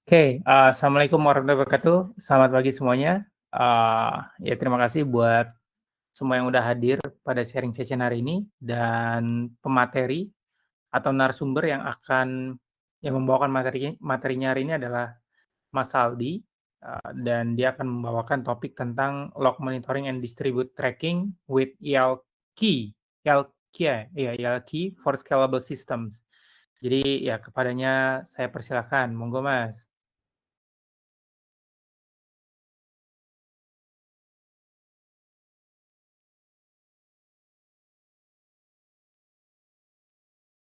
Oke, assalamualaikum warahmatullahi wabarakatuh. Selamat pagi semuanya. Ya terima kasih buat semua yang udah hadir pada sharing session hari ini dan pemateri atau narasumber yang membawakan materinya hari ini adalah Mas Saldi, dan dia akan membawakan topik tentang log monitoring and distribute tracking with YALKI, YALKI for scalable systems. Jadi ya kepadanya saya persilakan, monggo Mas.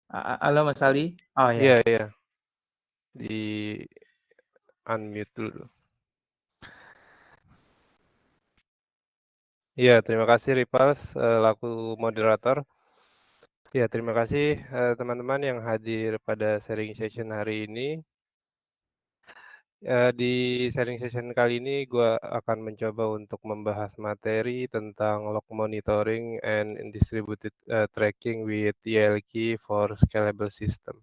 Halo Mas Aldi. Oh ya. Iya, iya, di-unmute dulu. Iya, terima kasih Ripals, laku moderator. Ya, terima kasih teman-teman yang hadir pada sharing session hari ini. Di sharing session kali ini gue akan mencoba untuk membahas materi tentang log monitoring and distributed tracking with YLKey for scalable system.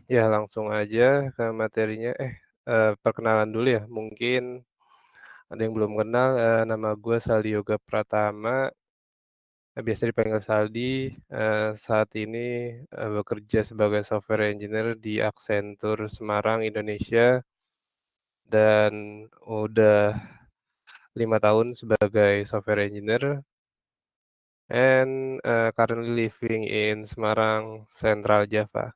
Ya, langsung aja ke materinya. Perkenalan dulu ya, mungkin ada yang belum kenal, nama gue Saldi Yoga Pratama, biasa dipanggil Saldi. Saat ini bekerja sebagai software engineer di Accenture Semarang, Indonesia, dan udah 5 tahun sebagai software engineer, and currently living in Semarang, Central Java.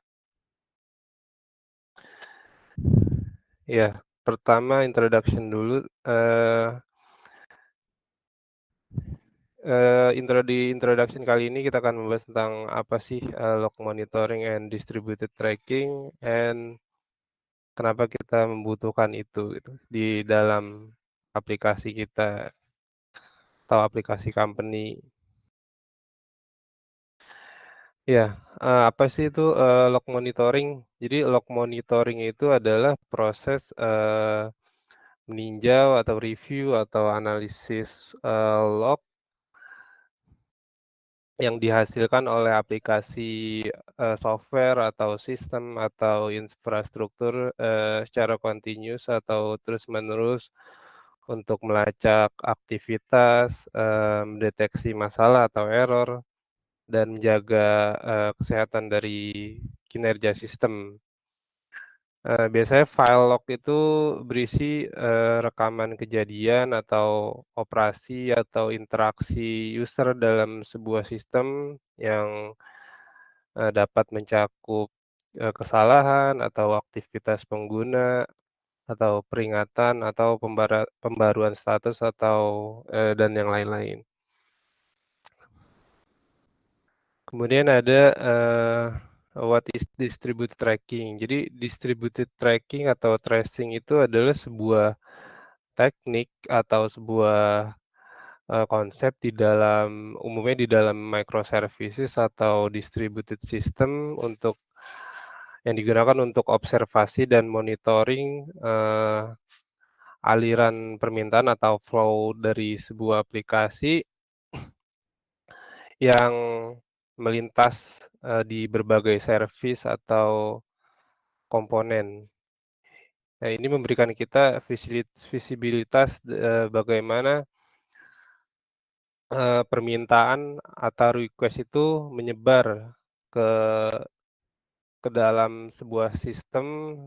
Ya, pertama introduction dulu. Di introduction kali ini kita akan membahas tentang apa sih log monitoring and distributed tracking, and kenapa kita membutuhkan itu gitu di dalam aplikasi kita atau aplikasi company. Ya, apa sih itu log monitoring? Jadi log monitoring itu adalah proses meninjau atau review atau analisis log yang dihasilkan oleh aplikasi software atau sistem atau infrastruktur secara continuous atau terus-menerus untuk melacak aktivitas, mendeteksi masalah atau error, dan menjaga kesehatan dari kinerja sistem. Biasanya file log itu berisi rekaman kejadian atau operasi atau interaksi user dalam sebuah sistem yang dapat mencakup kesalahan atau aktivitas pengguna atau peringatan atau pembaruan status atau dan yang lain-lain. Kemudian ada what is distributed tracking. Jadi distributed tracking atau tracing itu adalah sebuah teknik atau sebuah konsep umumnya di dalam microservices atau distributed system yang digunakan untuk observasi dan monitoring aliran permintaan atau flow dari sebuah aplikasi yang melintas di berbagai service atau komponen. Nah, ini memberikan kita visibilitas bagaimana permintaan atau request itu menyebar ke ke dalam sebuah sistem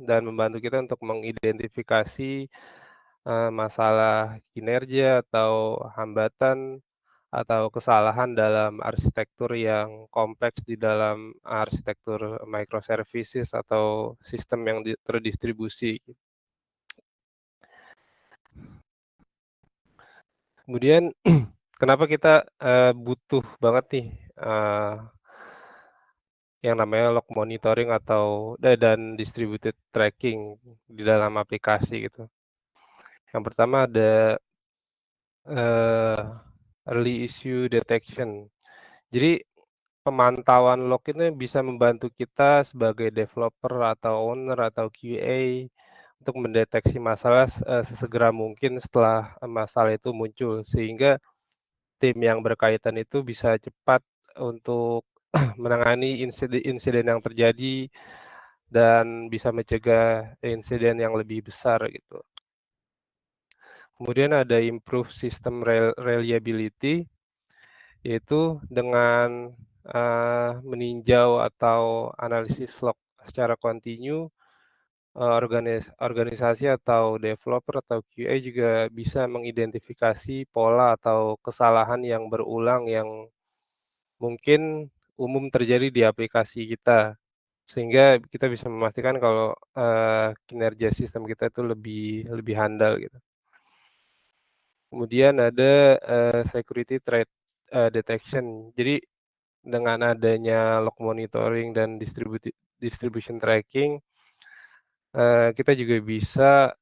dan membantu kita untuk mengidentifikasi masalah kinerja atau hambatan atau kesalahan dalam arsitektur yang kompleks di dalam arsitektur microservices atau sistem yang terdistribusi. Kemudian kenapa kita butuh banget nih yang namanya log monitoring dan distributed tracking di dalam aplikasi gitu. Yang pertama ada early issue detection. Jadi pemantauan log ini bisa membantu kita sebagai developer atau owner atau QA untuk mendeteksi masalah sesegera mungkin setelah masalah itu muncul, sehingga tim yang berkaitan itu bisa cepat untuk menangani insiden yang terjadi dan bisa mencegah insiden yang lebih besar gitu. Kemudian ada improve system reliability, yaitu dengan meninjau atau analisis log secara kontinu, organisasi atau developer atau QA juga bisa mengidentifikasi pola atau kesalahan yang berulang yang mungkin umum terjadi di aplikasi kita, sehingga kita bisa memastikan kalau kinerja sistem kita itu lebih lebih handal gitu. Kemudian ada security threat detection. Jadi dengan adanya log monitoring dan distribution tracking, kita juga bisa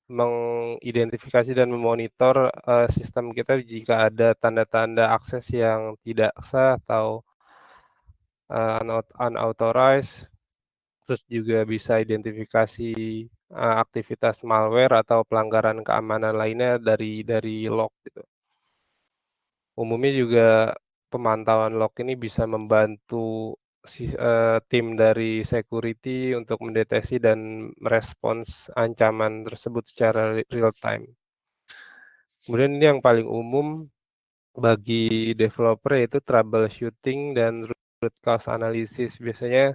mengidentifikasi dan memonitor sistem kita jika ada tanda-tanda akses yang tidak sah atau unauthorized, terus juga bisa identifikasi aktivitas malware atau pelanggaran keamanan lainnya dari log gitu. Umumnya juga pemantauan log ini bisa membantu tim dari security untuk mendeteksi dan merespons ancaman tersebut secara real time. Kemudian ini yang paling umum bagi developer yaitu troubleshooting dan root cause analysis. Biasanya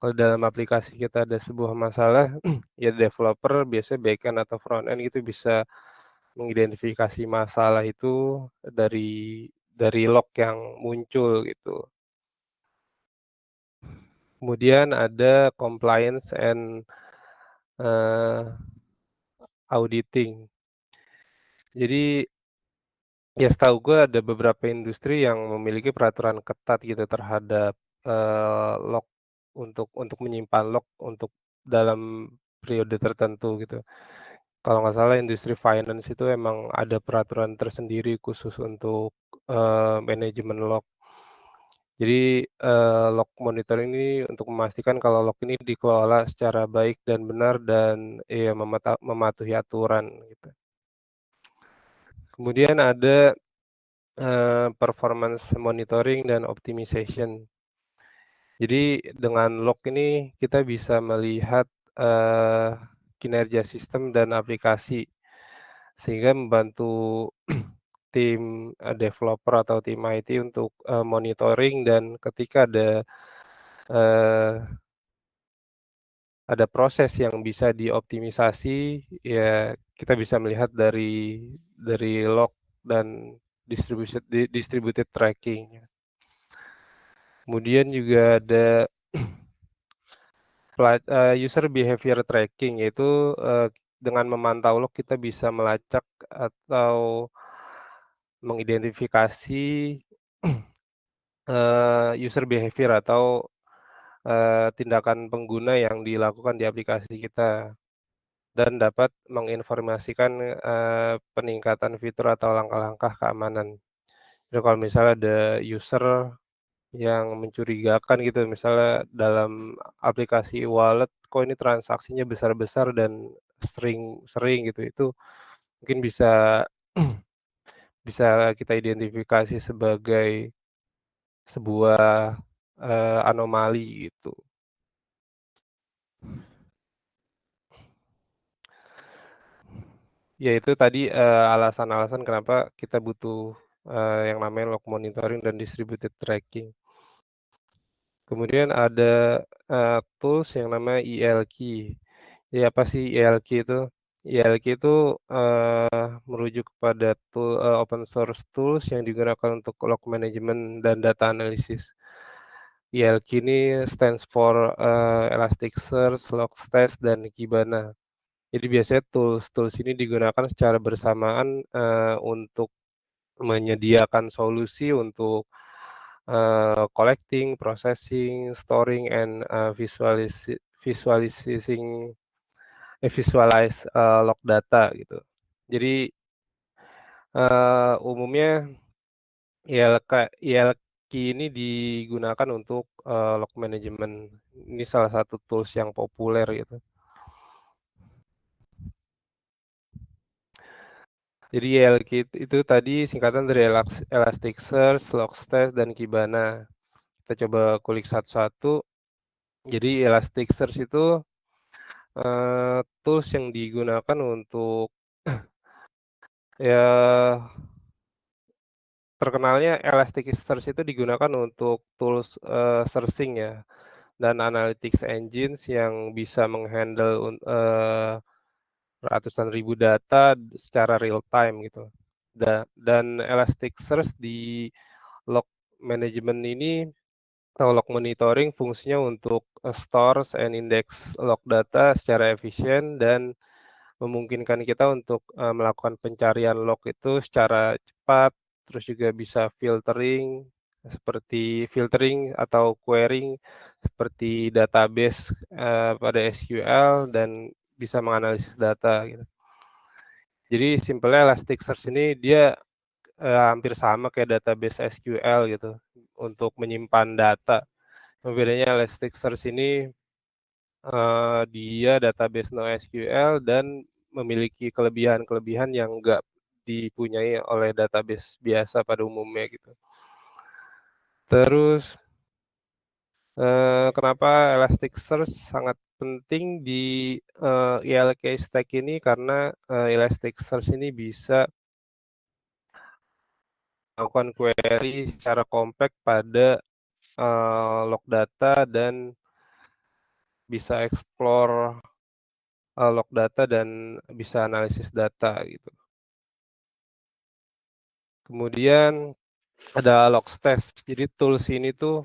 kalau dalam aplikasi kita ada sebuah masalah, ya developer biasanya backend atau frontend gitu bisa mengidentifikasi masalah itu dari log yang muncul gitu. Kemudian ada compliance and auditing. Jadi ya setahu gue ada beberapa industri yang memiliki peraturan ketat gitu terhadap log untuk menyimpan log untuk dalam periode tertentu gitu. Kalau nggak salah industri finance itu emang ada peraturan tersendiri khusus untuk manajemen log. Jadi, log monitoring ini untuk memastikan kalau log ini dikelola secara baik dan benar dan ya mematuhi aturan gitu. Kemudian ada performance monitoring dan optimization. Jadi dengan log ini kita bisa melihat kinerja sistem dan aplikasi, sehingga membantu tim developer atau tim IT untuk monitoring dan ketika eee, ada proses yang bisa dioptimisasi, ya kita bisa melihat dari log dan distributed tracking. Kemudian juga ada user behavior tracking, yaitu dengan memantau log kita bisa melacak atau mengidentifikasi user behavior atau tindakan pengguna yang dilakukan di aplikasi kita dan dapat menginformasikan peningkatan fitur atau langkah-langkah keamanan. Jadi kalau misalnya ada user yang mencurigakan gitu, misalnya dalam aplikasi wallet, kok ini transaksinya besar-besar dan sering-sering gitu, itu mungkin bisa bisa kita identifikasi sebagai sebuah anomali gitu. Ya itu tadi alasan-alasan kenapa kita butuh yang namanya log monitoring dan distributed tracking. Kemudian ada tools yang namanya ELK. Jadi apa sih ELK itu? ELK itu merujuk kepada open source tools yang digunakan untuk log management dan data analysis. ELK ini stands for Elasticsearch, Logstash, dan Kibana. Jadi biasanya tools-tools ini digunakan secara bersamaan untuk menyediakan solusi untuk collecting, processing, storing, and visualize log data gitu. Jadi umumnya ILK ini digunakan untuk log management. Ini salah satu tools yang populer gitu. Jadi ILK itu tadi singkatan dari Elasticsearch, Logstash, dan Kibana. Kita coba kulik satu-satu. Jadi Elasticsearch itu tools yang digunakan untuk ya terkenalnya Elasticsearch itu digunakan untuk tools, searching ya, dan analytics engines yang bisa menghandle ratusan ribu data secara real time gitu. Dan Elasticsearch di log management ini atau log monitoring fungsinya untuk, stores and index log data secara efisien dan memungkinkan kita untuk, melakukan pencarian log itu secara cepat, terus juga bisa filtering atau querying seperti database, pada SQL dan bisa menganalisis data gitu. Jadi simpelnya Elasticsearch ini dia, hampir sama kayak database SQL gitu untuk menyimpan data. Bedanya Elasticsearch ini, dia database NoSQL dan memiliki kelebihan-kelebihan yang nggak dipunyai oleh database biasa pada umumnya gitu. Terus, kenapa Elasticsearch sangat penting di, ELK stack ini karena, Elasticsearch ini bisa melakukan query secara compact pada, log data dan bisa explore, log data dan bisa analisis data gitu. Kemudian ada Logstash. Jadi tools ini tuh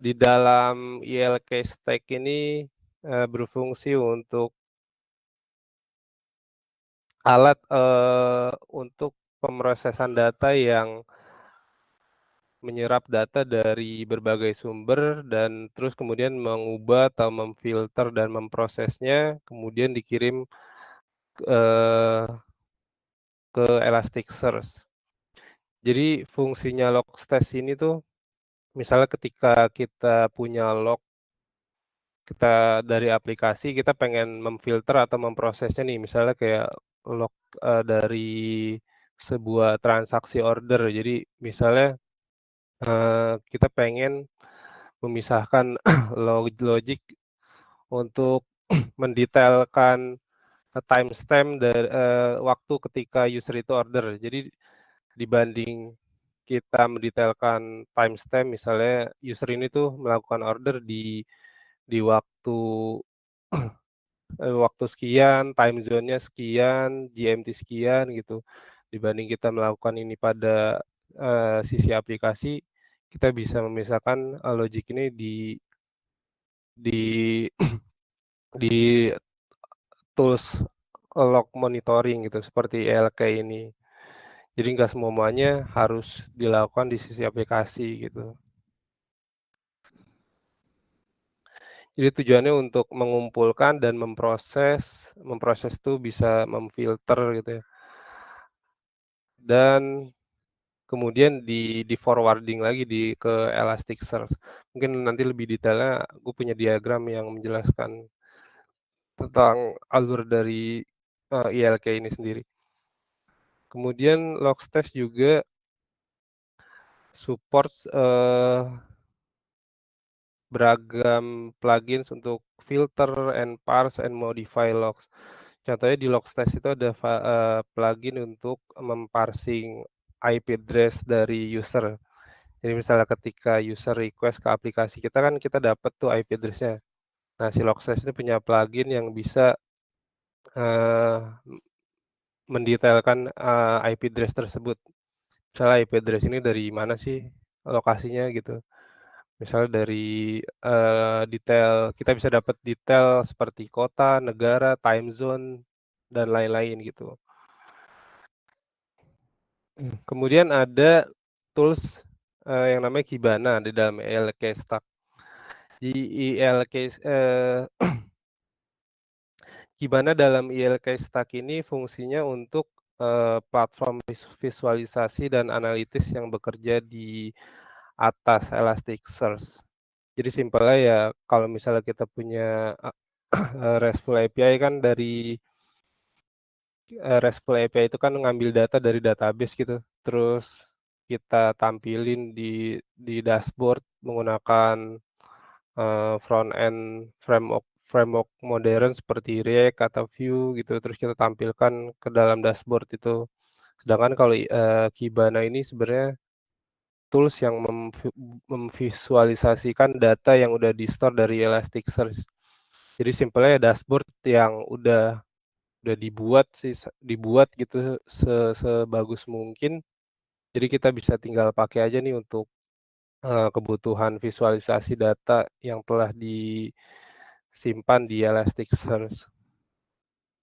di dalam ILK Stack ini, berfungsi untuk alat, untuk pemrosesan data yang menyerap data dari berbagai sumber dan terus kemudian mengubah atau memfilter dan memprosesnya, kemudian dikirim, eee, ke Elasticsearch. Jadi fungsinya Logstash ini tuh misalnya ketika kita punya log kita dari aplikasi kita pengen memfilter atau memprosesnya nih, misalnya kayak log, dari sebuah transaksi order. Jadi misalnya, kita pengen memisahkan logic untuk mendetailkan, timestamp waktu ketika user itu order. Jadi dibanding kita mendetailkan timestamp misalnya user ini tuh melakukan order di waktu sekian, time zone-nya sekian, GMT sekian gitu. Dibanding kita melakukan ini pada, sisi aplikasi, kita bisa memisahkan, logic ini di di tools log monitoring gitu seperti ELK ini. Jadi nggak semuanya harus dilakukan di sisi aplikasi gitu. Jadi tujuannya untuk mengumpulkan dan memproses, memproses itu bisa memfilter gitu ya, dan kemudian di-forwarding lagi ke Elasticsearch. Mungkin nanti lebih detailnya gue punya diagram yang menjelaskan tentang alur dari, ILK ini sendiri. Kemudian Logstash juga support, beragam plugins untuk filter and parse and modify logs. Contohnya di Logstash itu ada plugin untuk memparsing IP address dari user. Jadi misalnya ketika user request ke aplikasi kita kan kita dapat tuh IP address-nya. Nah, si Logstash ini punya plugin yang bisa, eee, mendetailkan, IP address tersebut. Misalnya IP address ini dari mana sih lokasinya gitu. Misalnya dari, detail kita bisa dapat detail seperti kota, negara, time zone, dan lain-lain gitu. Kemudian ada tools, yang namanya Kibana di dalam ELK Stack. Di ILK Kibana dalam ILK Stack ini fungsinya untuk, platform visualisasi dan analitis yang bekerja di atas Elasticsearch. Jadi simpelnya ya kalau misalnya kita punya, RESTful API kan dari, RESTful API itu kan ngambil data dari database gitu, terus kita tampilin di dashboard menggunakan front end framework modern seperti React atau Vue gitu, terus kita tampilkan ke dalam dashboard itu. Sedangkan kalau, Kibana ini sebenarnya tools yang memvisualisasikan data yang udah di-store dari Elasticsearch. Jadi simpelnya dashboard yang udah dibuat gitu sebagus mungkin, jadi kita bisa tinggal pakai aja nih untuk, kebutuhan visualisasi data yang telah disimpan di Elasticsearch.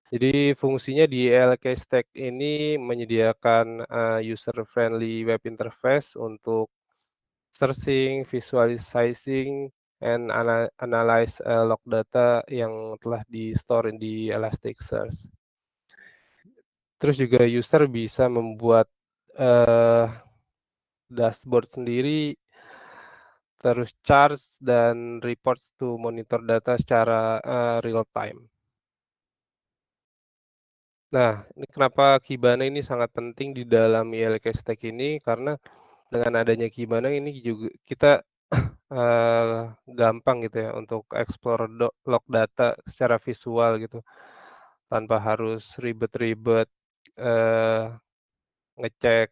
Jadi fungsinya di ELK Stack ini menyediakan, user friendly web interface untuk searching, visualizing, and analyze, log data yang telah di-store di Elasticsearch. Terus juga user bisa membuat, eee, dashboard sendiri, terus charts dan reports to monitor data secara, real time. Nah, ini kenapa Kibana ini sangat penting di dalam ILK Stack ini, karena dengan adanya Kibana ini juga kita, gampang gitu ya untuk explore log data secara visual gitu, tanpa harus ribet-ribet, eee, ngecek,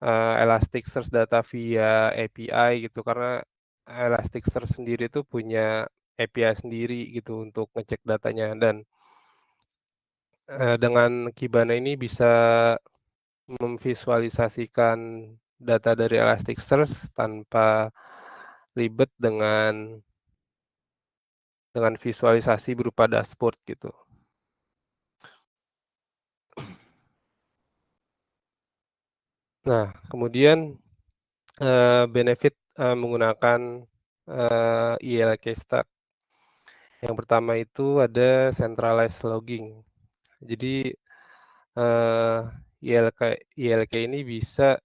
Elasticsearch data via API gitu, karena Elasticsearch sendiri tuh punya API sendiri gitu untuk ngecek datanya dan, dengan Kibana ini bisa memvisualisasikan data dari Elasticsearch tanpa ribet dengan visualisasi berupa dashboard gitu. Nah, kemudian, benefit, menggunakan, ILK Stack. Yang pertama itu ada centralized logging. Jadi, eee, ILK ini bisa,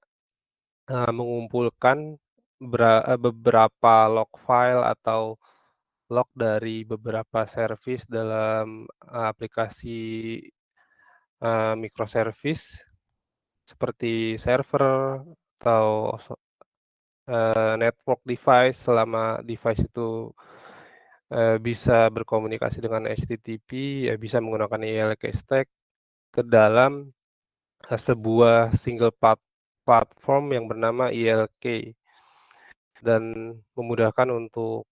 mengumpulkan beberapa log file atau log dari beberapa service dalam, aplikasi, microservice seperti server atau network device selama device itu, bisa berkomunikasi dengan HTTP, ya bisa menggunakan ILK Stack ke dalam, sebuah single platform yang bernama ILK dan memudahkan untuk,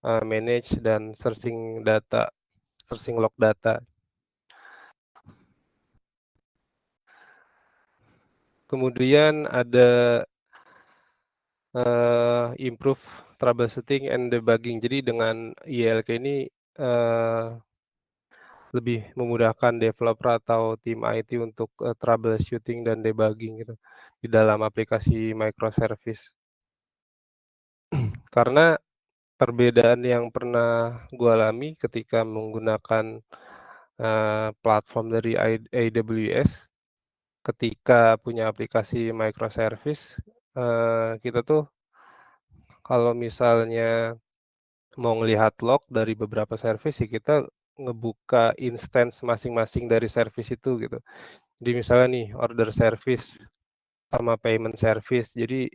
manage dan searching log data. Kemudian ada, improve troubleshooting and debugging. Jadi dengan ILK ini, eee, lebih memudahkan developer atau tim IT untuk, troubleshooting dan debugging gitu, di dalam aplikasi microservice. Karena perbedaan yang pernah gua alami ketika menggunakan, platform dari AWS, ketika punya aplikasi microservice, kita tuh kalau misalnya mau ngelihat log dari beberapa service ya kita ngebuka instance masing-masing dari service itu gitu. Jadi misalnya nih order service sama payment service. Jadi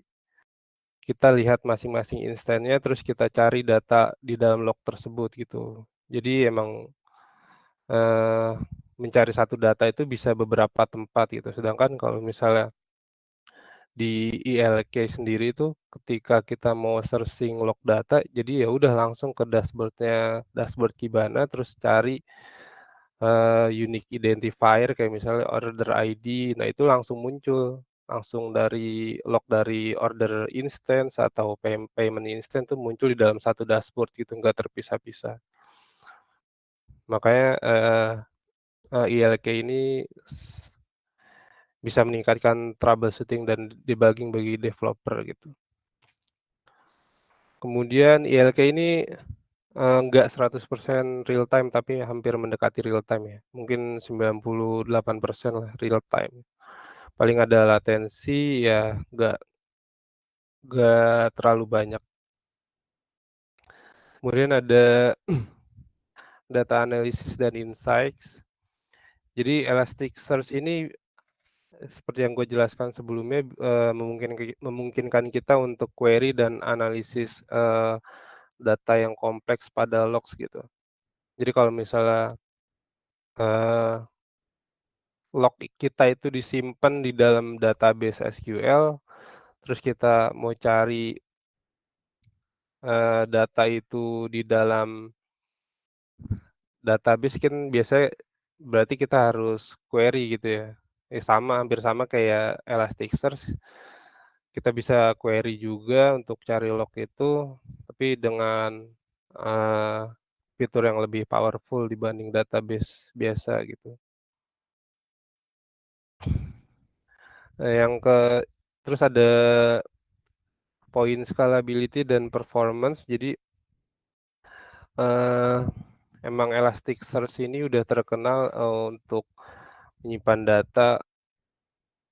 kita lihat masing-masing instannya terus kita cari data di dalam log tersebut gitu. Jadi emang, eee, mencari satu data itu bisa beberapa tempat gitu. Sedangkan kalau misalnya di ILK sendiri itu ketika kita mau searching log data, jadi ya udah langsung ke dashboard Kibana terus cari, unique identifier kayak misalnya order ID, nah itu langsung muncul, langsung dari log dari order instance atau payment instance tuh muncul di dalam satu dashboard gitu, nggak terpisah-pisah. Makanya, ILK ini bisa meningkatkan troubleshooting dan debugging bagi developer gitu. Kemudian ILK ini, enggak 100% real time, tapi hampir mendekati real time ya, mungkin 98% lah real time. Paling ada latensi ya nggak terlalu banyak. Kemudian ada data analysis dan insights. Jadi Elasticsearch ini seperti yang gue jelaskan sebelumnya, memungkinkan kita untuk query dan analisis, data yang kompleks pada logs gitu. Jadi kalau misalnya, eee, log kita itu disimpan di dalam database SQL, terus kita mau cari, data itu di dalam database kan biasanya berarti kita harus query gitu ya. Sama, hampir sama kayak Elasticsearch, kita bisa query juga untuk cari log itu, tapi dengan, eee, fitur yang lebih powerful dibanding database biasa gitu. Yang terus ada poin scalability dan performance. Jadi, eee, emang Elasticsearch ini udah terkenal, untuk menyimpan data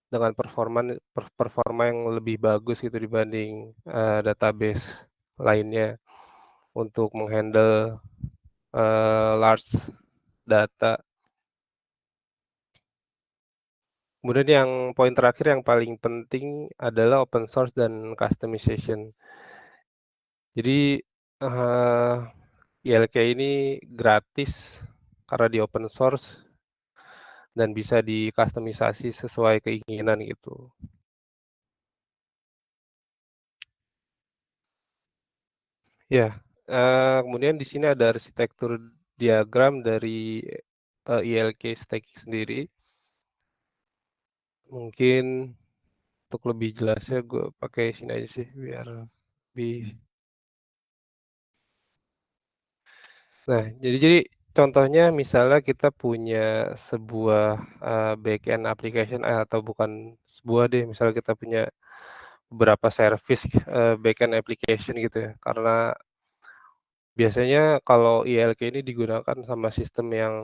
dengan performa yang lebih bagus gitu dibanding, database lainnya untuk meng-handle, large data. Kemudian yang poin terakhir yang paling penting adalah open source dan customization. Jadi, ILK ini gratis karena di open source dan bisa dikustomisasi sesuai keinginan gitu. Ya, kemudian di sini ada arsitektur diagram dari, ILK stacking sendiri. Mungkin untuk lebih jelasnya gue pakai sini aja sih biar lebih. Nah, jadi contohnya misalnya kita punya sebuah, backend application, atau bukan sebuah deh, misalnya kita punya beberapa service, backend application gitu ya. Karena biasanya kalau ILK ini digunakan sama sistem yang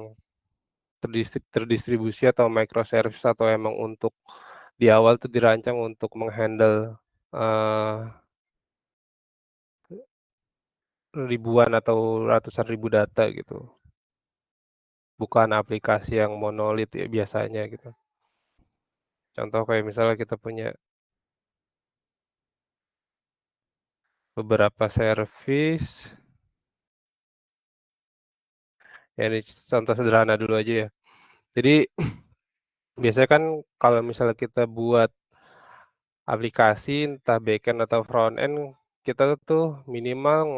terdistribusi atau microservice atau emang untuk di awal tuh dirancang untuk meng-handle, eee, ribuan atau ratusan ribu data gitu, bukan aplikasi yang monolit ya biasanya gitu. Contoh kayak misalnya kita punya beberapa service, ya ini contoh sederhana dulu aja ya. Jadi biasanya kan kalau misalnya kita buat aplikasi entah backend atau frontend, kita tuh minimal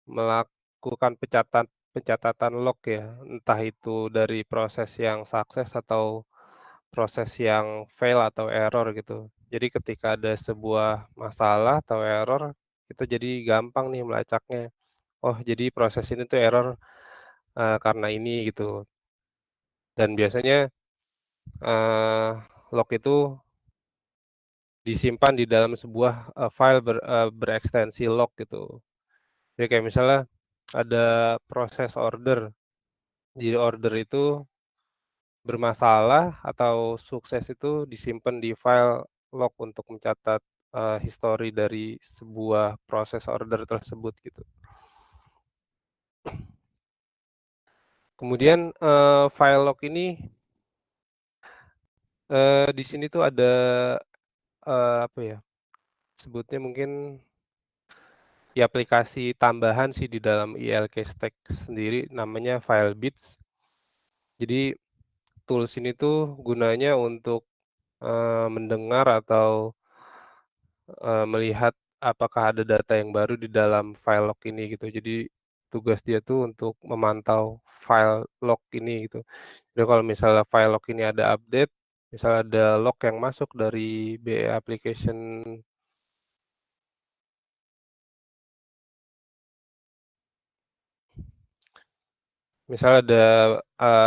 melakukan pencatatan log ya, entah itu dari proses yang sukses atau proses yang fail atau error gitu. Jadi ketika ada sebuah masalah atau error, kita jadi gampang nih melacaknya. Oh, jadi proses ini tuh error, karena ini gitu. Dan biasanya, eee, log itu disimpan di dalam sebuah, file berekstensi log gitu. Jadi kayak misalnya ada proses order, jadi order itu bermasalah atau sukses itu disimpan di file log untuk mencatat, histori dari sebuah proses order tersebut gitu. Kemudian, file log ini, di sini tuh ada, apa ya, sebutnya mungkin di aplikasi tambahan sih di dalam ILK Stack sendiri namanya Filebits. Jadi tools ini tuh gunanya untuk, mendengar atau, melihat apakah ada data yang baru di dalam file log ini gitu. Jadi tugas dia tuh untuk memantau file log ini gitu. Jadi kalau misalnya file log ini ada update, misalnya ada log yang masuk dari BE application, misalnya ada,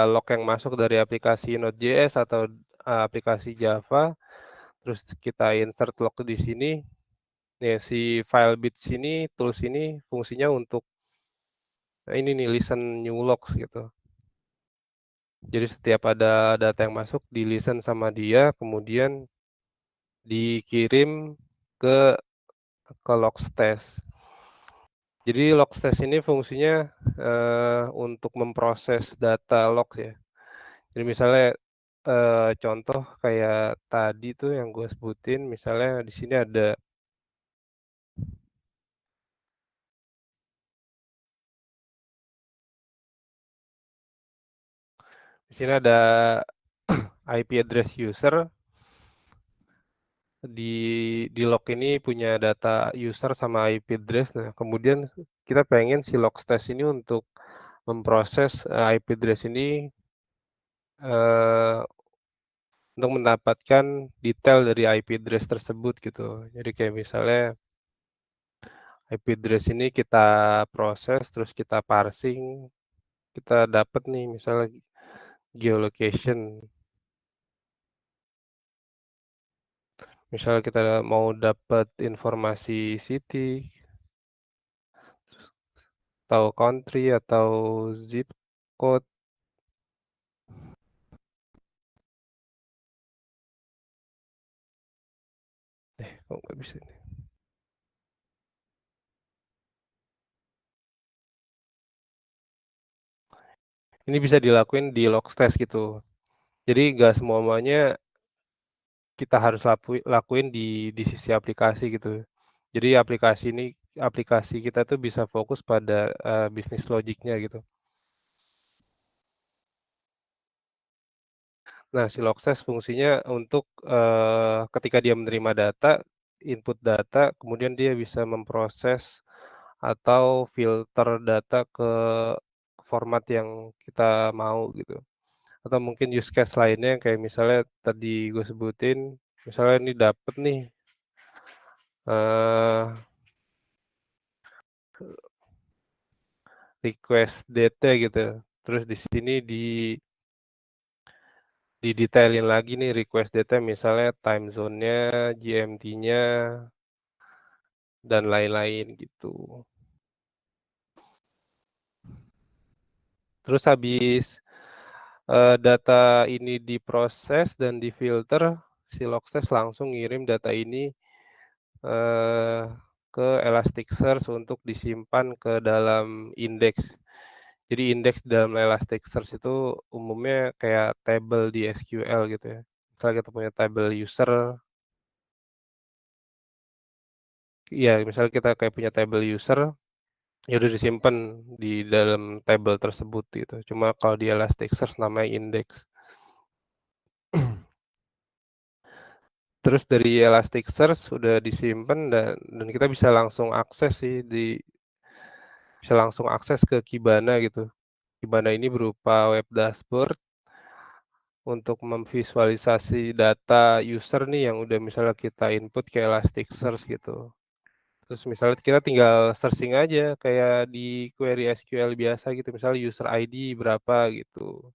log yang masuk dari aplikasi Node.js atau, aplikasi Java, terus kita insert log di sini, ya si Filebits ini, tools ini fungsinya untuk, ini nih listen new logs gitu. Jadi setiap ada data yang masuk di-listen sama dia, kemudian dikirim ke Logstash. Jadi Logstash ini fungsinya, untuk memproses data log ya. Jadi misalnya, contoh kayak tadi tuh yang gue sebutin, misalnya di sini ada Di sini ada IP address user, di log ini punya data user sama IP address. Nah, kemudian kita pengen si Logstash ini untuk memproses, IP address ini, eee, untuk mendapatkan detail dari IP address tersebut gitu. Jadi kayak misalnya IP address ini kita proses, terus kita parsing, kita dapat nih misalnya geolocation. Misal kita mau dapat informasi city, atau country, atau zip code. Kok nggak bisa nih? Ini bisa dilakuin di Logstash gitu. Jadi nggak semuanya kita harus lakuin di sisi aplikasi gitu. Jadi aplikasi kita tuh bisa fokus pada, bisnis logiknya gitu. Nah, si Logstash fungsinya untuk, ketika dia menerima data, input data, kemudian dia bisa memproses atau filter data ke format yang kita mau gitu. Atau mungkin use case lainnya kayak misalnya tadi gue sebutin, misalnya ini dapet nih, eee, request data gitu. Terus di sini didetailin lagi nih request data misalnya time zone-nya, GMT-nya, dan lain-lain gitu. Terus habis, data ini diproses dan difilter, si Logstash langsung ngirim data ini, eee, ke Elasticsearch untuk disimpan ke dalam indeks. Jadi indeks dalam Elasticsearch itu umumnya kayak tabel di SQL gitu ya. Misalnya kita punya tabel user, iya misalnya kita kayak punya tabel user, ya udah disimpan di dalam tabel tersebut gitu. Cuma kalau di Elasticsearch namanya indeks. Terus dari Elasticsearch udah disimpan dan kita bisa langsung akses sih bisa langsung akses ke Kibana gitu. Kibana ini berupa web dashboard untuk memvisualisasi data user nih yang udah misalnya kita input ke Elasticsearch gitu. Terus misalnya kita tinggal searching aja kayak di query SQL biasa gitu, misalnya user ID berapa gitu.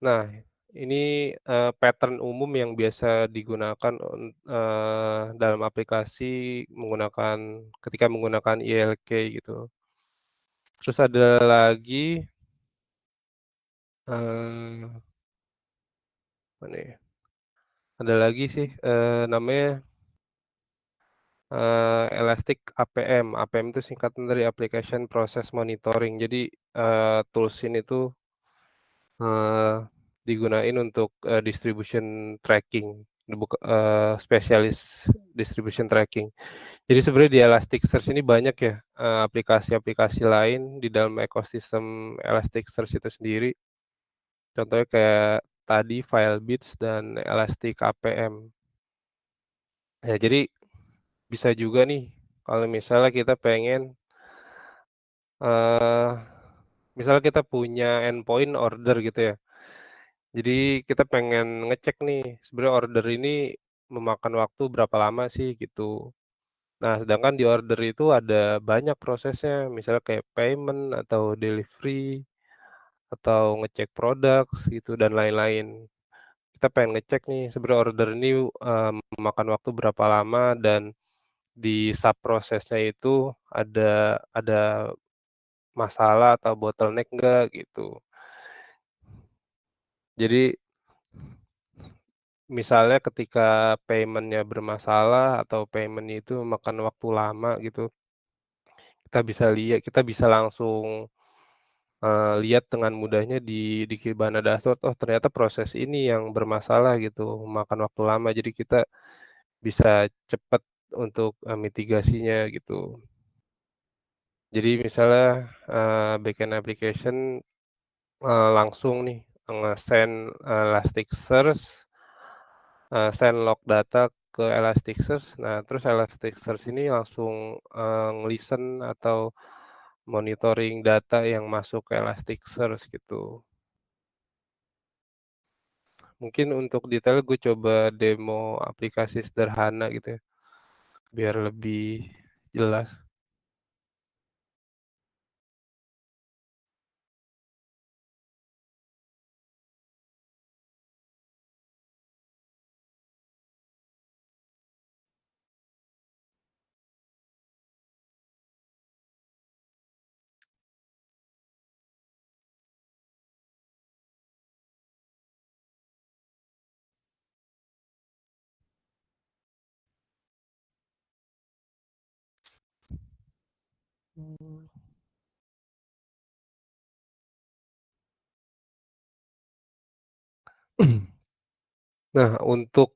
Nah, ini, pattern umum yang biasa digunakan dalam aplikasi ketika menggunakan ILK gitu. Terus ada lagi, eee, mana ya, ada lagi sih, namanya, Elastic APM. APM itu singkatan dari Application Process Monitoring. Jadi, tools ini tuh, eee, digunain untuk, distribution tracking, spesialis distribution tracking. Jadi sebenarnya di Elasticsearch ini banyak ya, aplikasi-aplikasi lain di dalam ekosistem Elasticsearch itu sendiri. Contohnya kayak tadi Filebeats dan Elastic APM. Ya jadi bisa juga nih kalau misalnya kita pengen, eee, misalnya kita punya endpoint order gitu ya. Jadi kita pengen ngecek nih sebenarnya order ini memakan waktu berapa lama sih gitu. Nah, sedangkan di order itu ada banyak prosesnya, misalnya kayak payment atau delivery, atau ngecek products gitu dan lain-lain. Kita pengen ngecek nih sebenarnya order ini, memakan waktu berapa lama dan di sub prosesnya itu ada masalah atau bottleneck enggak gitu. Jadi misalnya ketika payment-nya bermasalah atau payment itu memakan waktu lama gitu, kita bisa langsung lihat dengan mudahnya di Kibana Dashboard, oh ternyata proses ini yang bermasalah gitu, memakan waktu lama. Jadi kita bisa cepat untuk, mitigasinya gitu. Jadi misalnya, backend application, langsung nih nge-send Elasticsearch, send log data ke Elasticsearch. Nah, terus Elasticsearch ini langsung, nge-listen atau monitoring data yang masuk ke Elasticsearch gitu. Mungkin untuk detail gue coba demo aplikasi sederhana gitu ya, biar lebih jelas. Mmm. Nah, untuk,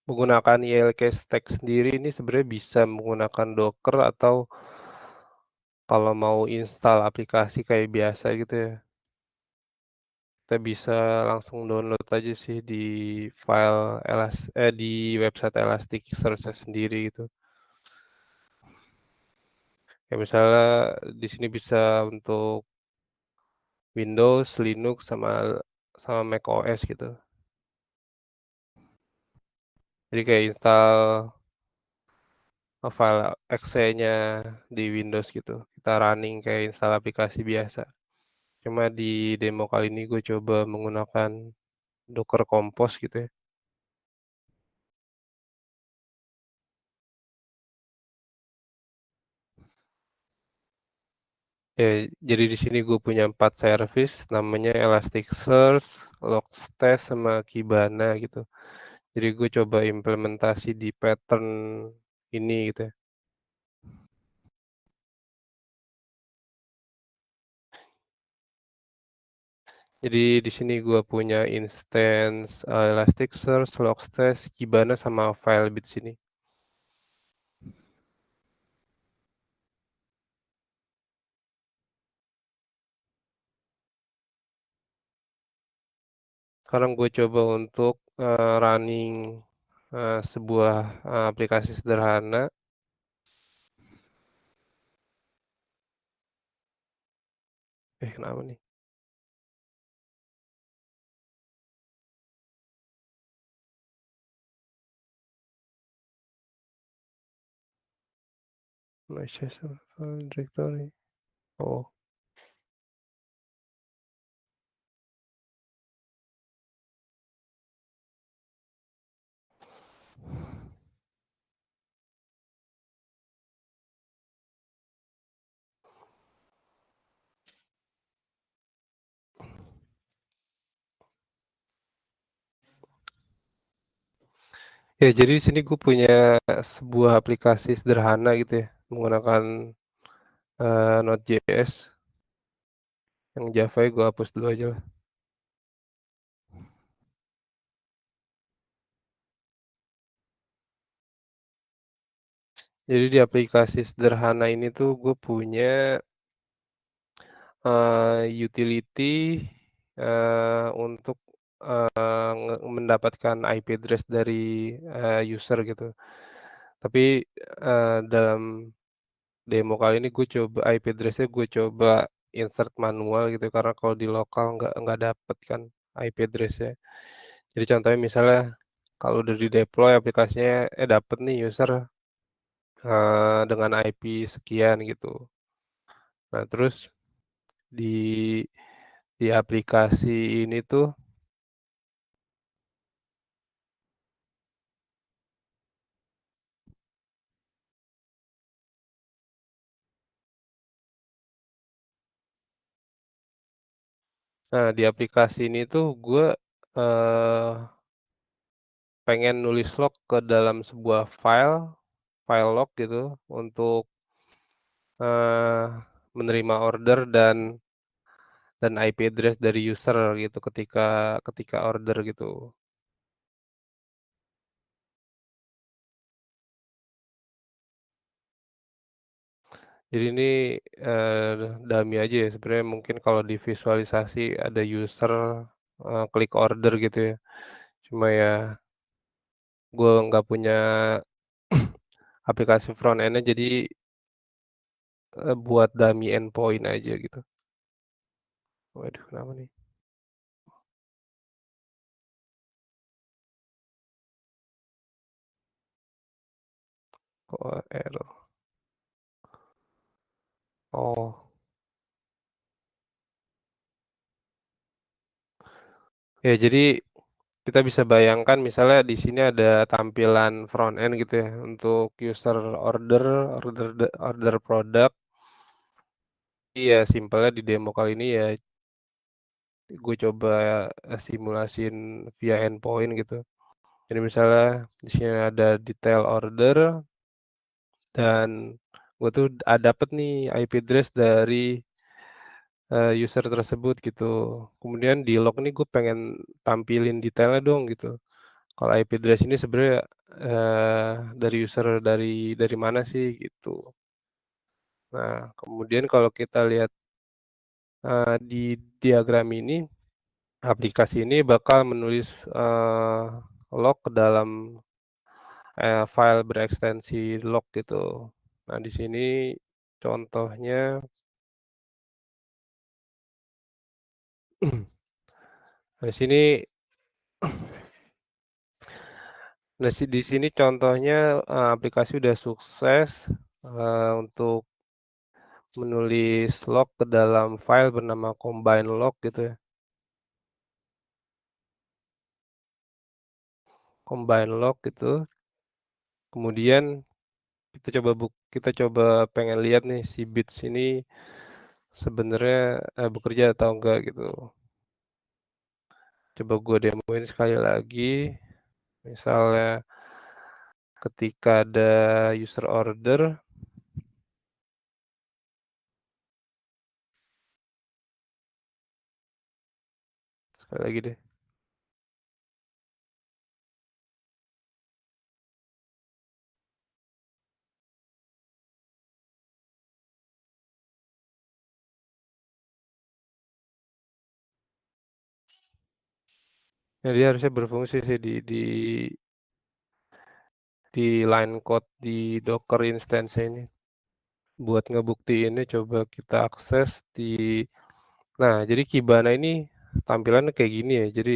menggunakan YLK Stack sendiri ini sebenarnya bisa menggunakan Docker atau kalau mau install aplikasi kayak biasa gitu ya, kita bisa langsung download aja sih di di website Elasticsearch-nya sendiri gitu. Kayak misalnya di sini bisa untuk Windows, Linux, sama sama macOS gitu. Jadi kayak install file exe-nya di Windows gitu, kita running kayak install aplikasi biasa. Cuma di demo kali ini gue coba menggunakan Docker Compose gitu ya. Ya, jadi di sini gue punya 4 service namanya Elasticsearch, Logstash, sama Kibana gitu. Jadi gue coba implementasi di pattern ini gitu ya. Jadi di sini gue punya instance, Elasticsearch, Logstash, Kibana, sama Firebase sini. Sekarang gue coba untuk, running, sebuah, aplikasi sederhana. Kenapa nih? My session file directory. Oh, ya jadi di sini gue punya sebuah aplikasi sederhana gitu ya, menggunakan, Node.js. Yang Java gue hapus dulu aja lah. Jadi di aplikasi sederhana ini tuh gue punya, utility, untuk, mendapatkan IP address dari, user gitu. Tapi, dalam demo kali ini gue coba IP address-nya gue coba insert manual gitu, karena kalau di lokal nggak dapet kan IP address-nya. Jadi contohnya misalnya kalau udah di-deploy aplikasinya, dapet nih user, dengan IP sekian gitu. Nah terus di di aplikasi ini tuh, nah di aplikasi ini tuh gue, eee, pengen nulis log ke dalam sebuah file log gitu untuk, eee, menerima order dan IP address dari user gitu ketika ketika order gitu. Jadi ini, dummy aja ya sebenarnya mungkin kalau divisualisasi ada user, klik order gitu ya. Cuma ya gue nggak punya aplikasi front end-nya jadi, buat dummy endpoint aja gitu. Waduh kenapa nih? Kok error? Oh, ya jadi kita bisa bayangkan misalnya di sini ada tampilan front end gitu ya untuk user order, order produk. Iya simpelnya di demo kali ini ya gue coba, simulasiin via endpoint gitu. Jadi misalnya di sini ada detail order dan gue tuh dapet nih IP address dari, user tersebut gitu. Kemudian di log nih gue pengen tampilin detailnya dong gitu. Kalau IP address ini sebenarnya, dari user dari mana sih gitu. Nah kemudian kalau kita lihat, di diagram ini, aplikasi ini bakal menulis, log ke dalam, file berekstensi log gitu. Nah di sini contohnya, di sini di sini contohnya, aplikasi udah sukses, untuk menulis log ke dalam file bernama combine log gitu ya. Combine log gitu, kemudian kita coba pengen lihat nih si bits ini sebenarnya, bekerja atau enggak gitu. Coba gue demoin sekali lagi, misalnya ketika ada user order, sekali lagi deh. Nah, dia harusnya berfungsi sih di line code di Docker instance ini. Buat ngebuktiinnya coba kita akses di nah, jadi Kibana ini tampilannya kayak gini ya. Jadi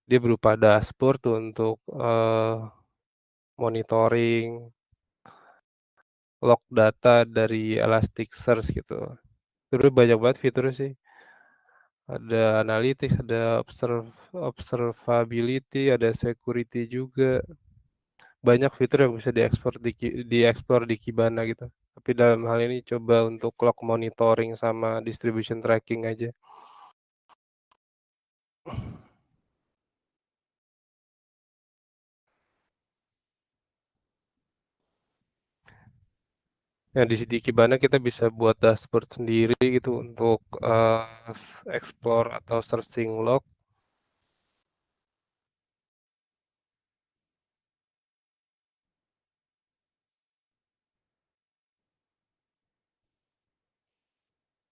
dia berupa dashboard untuk, monitoring log data dari Elasticsearch gitu. Sebenarnya banyak banget fiturnya sih. Ada analytics, ada observability, ada security juga. Banyak fitur yang bisa dieksplor di Kibana gitu. Tapi dalam hal ini coba untuk log monitoring sama distribution tracking aja. Ya di Kibana kita bisa buat dashboard sendiri gitu untuk, explore atau searching log.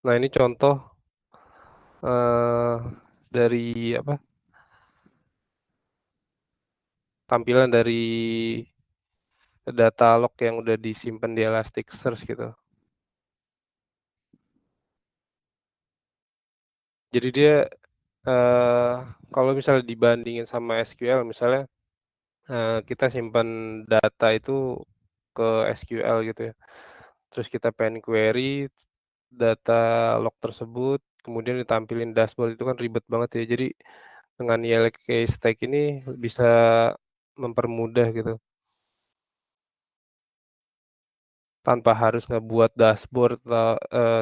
Nah ini contoh, eee, dari apa, tampilan dari data log yang udah disimpan di Elasticsearch gitu. Jadi dia, eee, kalau misalnya dibandingin sama SQL misalnya, kita simpan data itu ke SQL gitu ya, terus kita pengen query data log tersebut, kemudian ditampilin dashboard itu kan ribet banget ya. Jadi dengan YLK Stack ini bisa mempermudah gitu, tanpa harus ngebuat dashboard,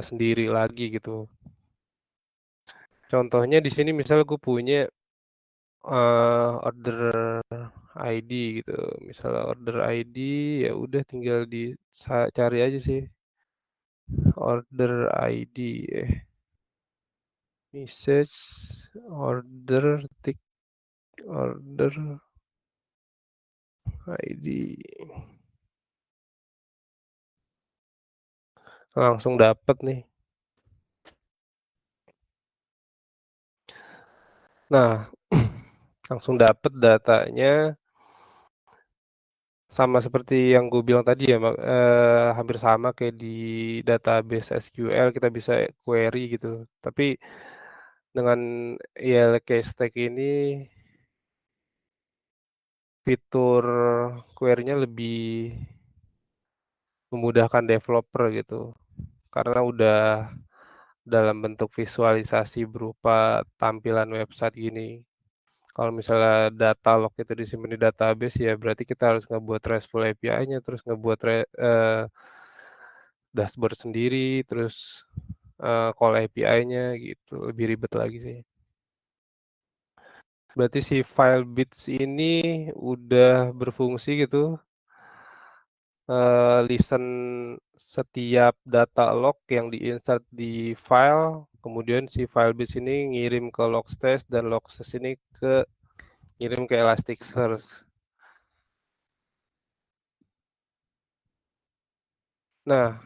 sendiri lagi gitu. Contohnya di sini misal gue punya, order ID gitu, misalnya order ID ya udah tinggal cari aja sih, order ID message, order, tick, order ID. Langsung dapet nih. Nah, langsung dapet datanya, sama seperti yang gue bilang tadi ya, hampir sama kayak di database SQL kita bisa query gitu. Tapi dengan ILK Stack ini fitur query-nya lebih memudahkan developer gitu, karena udah dalam bentuk visualisasi berupa tampilan website gini. Kalau misalnya data log itu disimpan di database, ya berarti kita harus ngebuat RESTful API-nya, terus ngebuat dashboard sendiri, terus, call API-nya gitu, lebih ribet lagi sih. Berarti si Filebits ini udah berfungsi gitu, listen setiap data log yang di-insert di file, kemudian si Filebits ini ngirim ke Logstash dan Logstash ini ngirim ke Elasticsearch. Nah,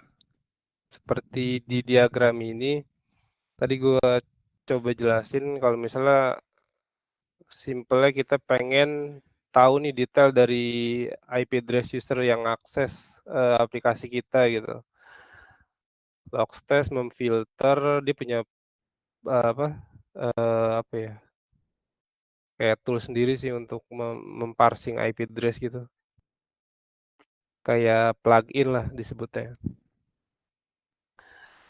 seperti di diagram ini, tadi gue coba jelasin kalau misalnya simpelnya kita pengen tahu nih detail dari IP address user yang akses aplikasi kita gitu. Logstash memfilter, dia punya apa apa ya, kayak tool sendiri sih untuk memparsing IP address gitu. Kayak plugin lah disebutnya.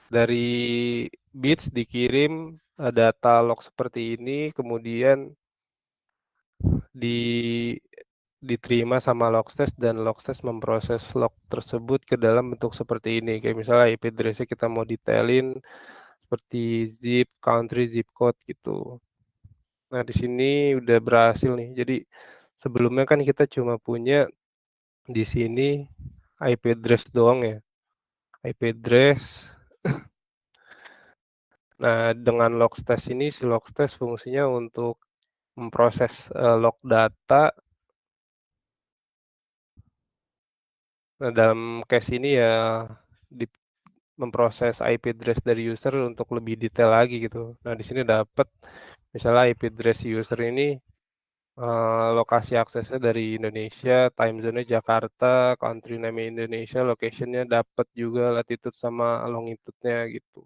Dari bits dikirim data log seperti ini, kemudian di diterima sama Logstash dan Logstash memproses log tersebut ke dalam bentuk seperti ini. Kayak misalnya IP address-nya kita mau detailin seperti zip, country, zip code gitu. Nah, di sini udah berhasil nih. Jadi sebelumnya kan kita cuma punya di sini IP address doang ya. IP address. Nah, dengan Logstash ini si Logstash fungsinya untuk memproses log data. Nah, dalam case ini ya di memproses IP address dari user untuk lebih detail lagi gitu. Nah, di sini dapat misalnya IP address user ini lokasi aksesnya dari Indonesia, time zone-nya Jakarta, country name Indonesia, location-nya dapat juga latitude sama longitude-nya gitu.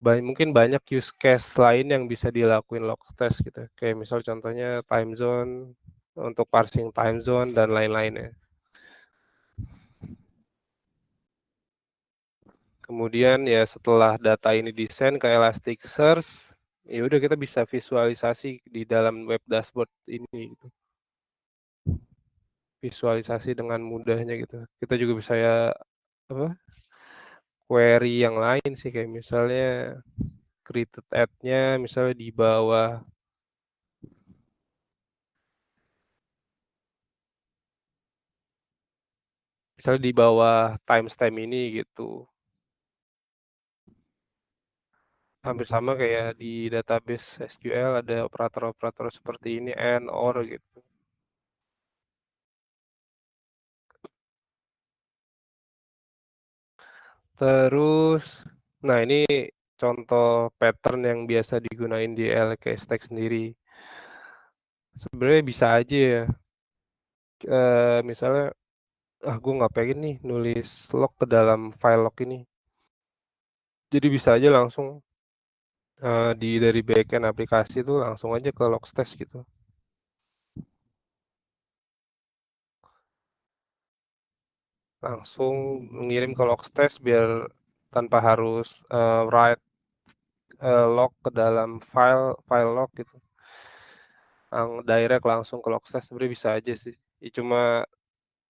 Mungkin banyak use case lain yang bisa dilakuin Logstash gitu. Kayak misal contohnya time zone untuk parsing time zone dan lain-lainnya. Kemudian ya setelah data ini di-send ke Elasticsearch, ya udah kita bisa visualisasi di dalam web dashboard ini gitu. Visualisasi dengan mudahnya gitu. Kita juga bisa ya apa? Query yang lain sih kayak misalnya created ad-nya misalnya di bawah timestamp ini gitu. Hampir sama kayak di database SQL ada operator-operator seperti ini and or gitu. Terus, nah ini contoh pattern yang biasa digunain di LK Stack sendiri. Sebenarnya bisa aja ya, misalnya, gue nggak pengen nih nulis log ke dalam file log ini. Jadi bisa aja langsung dari backend aplikasi itu langsung aja ke Logstash gitu. Langsung mengirim ke Logstash biar tanpa harus write log ke dalam file log gitu. Direct langsung ke Logstash sebenarnya bisa aja sih. Ya, cuma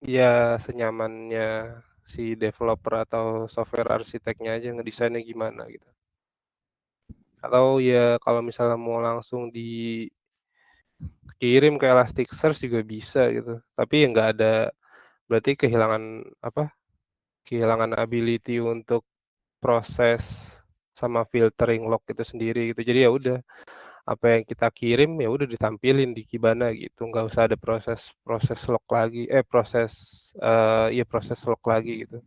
ya senyamannya si developer atau software arsiteknya aja ngedesainnya gimana gitu. Atau ya kalau misalnya mau langsung dikirim ke Elasticsearch juga bisa gitu. Tapi ya nggak ada, berarti kehilangan apa? Kehilangan ability untuk proses sama filtering log itu sendiri gitu. Jadi ya udah apa yang kita kirim ya udah ditampilin di Kibana gitu. Nggak usah ada proses proses log lagi, proses ya proses log lagi gitu.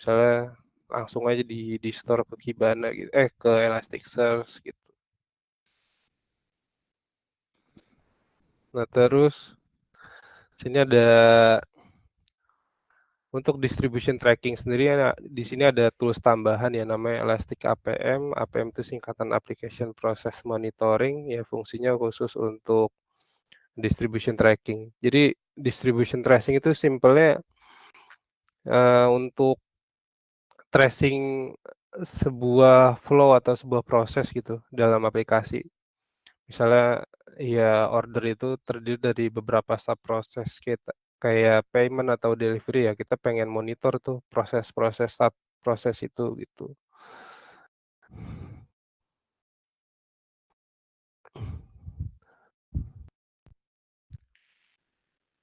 Misalnya langsung aja di store ke Kibana gitu, ke Elasticsearch gitu. Nah terus sini ada untuk distribution tracking sendiri ya, di sini ada tools tambahan ya namanya Elastic APM. APM itu singkatan Application Process Monitoring ya, fungsinya khusus untuk distribution tracking. Jadi distribution tracing itu simpelnya untuk tracing sebuah flow atau sebuah proses gitu dalam aplikasi. Misalnya ya order itu terdiri dari beberapa sub proses kita kayak payment atau delivery ya, kita pengen monitor tuh proses-proses sub proses itu gitu.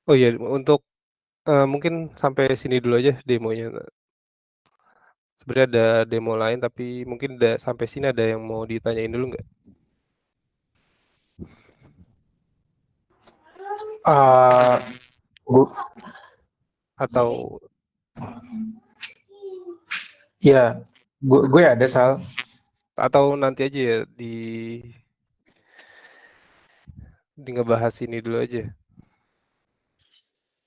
Oh iya, untuk mungkin sampai sini dulu aja demonya. Sebenarnya ada demo lain tapi mungkin sampai sini ada yang mau ditanyain dulu nggak? Uh, Bu, Atau ya, gue ada Sal. nanti aja ya di ngebahas ini dulu aja.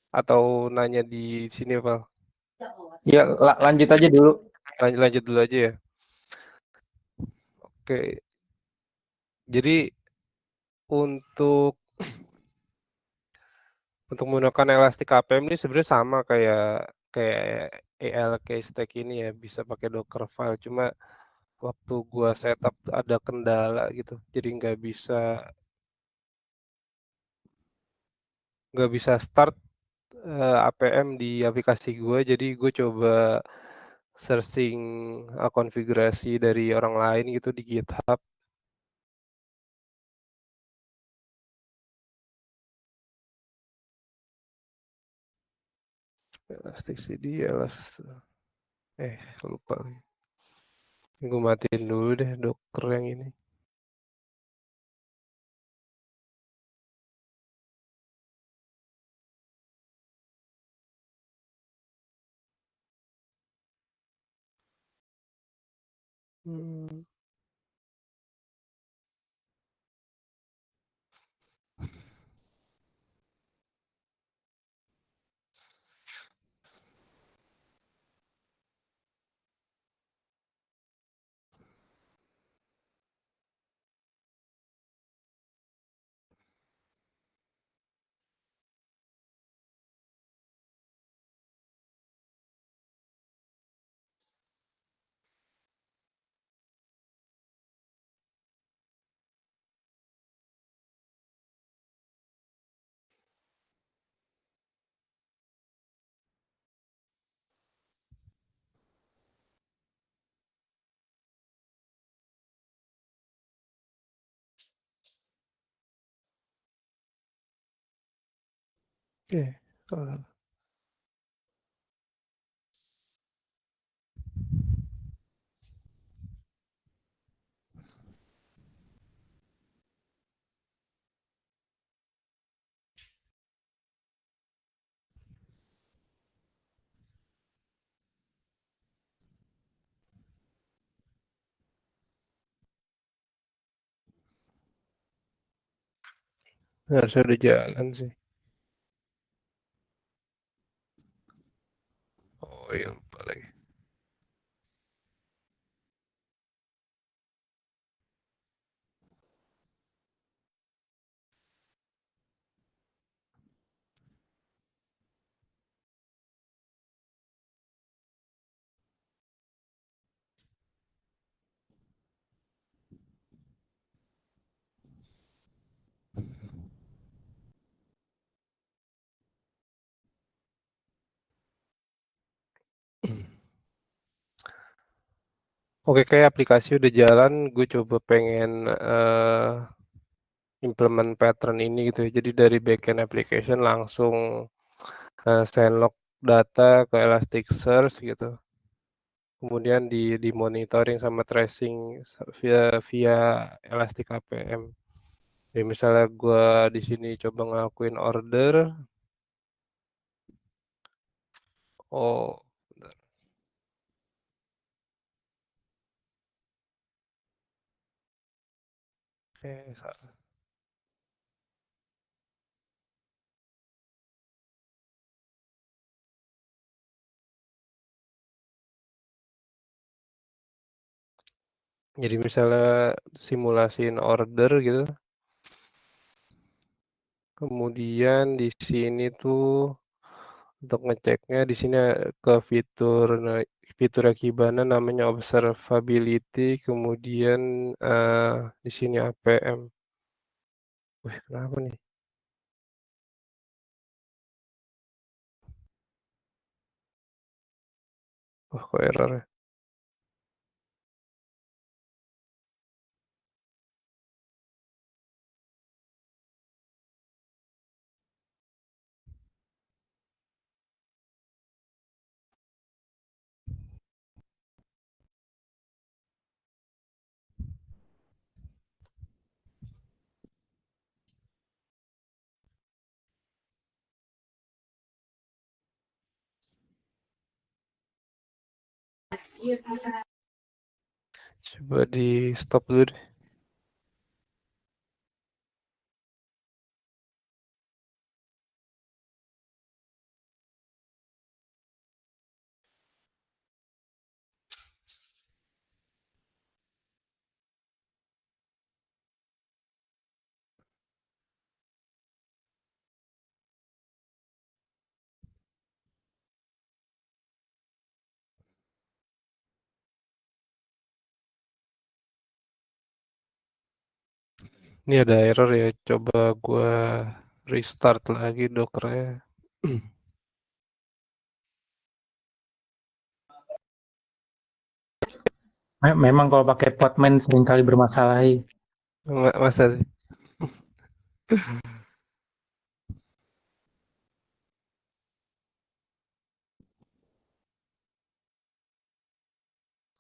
Atau nanya di sini Val? Ya, lanjut aja dulu. Lanjut dulu aja ya. Oke, jadi untuk menggunakan Elastic APM ini sebenarnya sama kayak kayak ELK stack ini ya, bisa pakai Docker file. Cuma waktu gua setup ada kendala gitu, jadi nggak bisa start APM di aplikasi gua. Jadi gue coba searching konfigurasi dari orang lain gitu di GitHub. Elasticseed, lupa lagi. Gue matiin dulu deh Docker yang ini. Hmm. Oke. Harusnya udah jalan sih. Oh iya, lupa lagi. Oke, kayak aplikasi udah jalan, gue coba pengen implement pattern ini gitu ya. Jadi dari backend application langsung send log data ke Elasticsearch gitu. Kemudian di monitoring sama tracing via Elastic APM. Jadi misalnya gue di sini coba ngelakuin order, oh, bentar. Oke, jadi misalnya simulasiin order gitu, kemudian di sini tuh untuk ngeceknya di sini ke fitur fiturnya Kibana namanya observability, kemudian di sini APM. Wih, kenapa nih? Wah, kok error ya? Coba di stop dulu deh. Ini ada error ya, coba gua restart lagi Dockernya. Memang kalau pakai Podman seringkali bermasalah. Masa sih?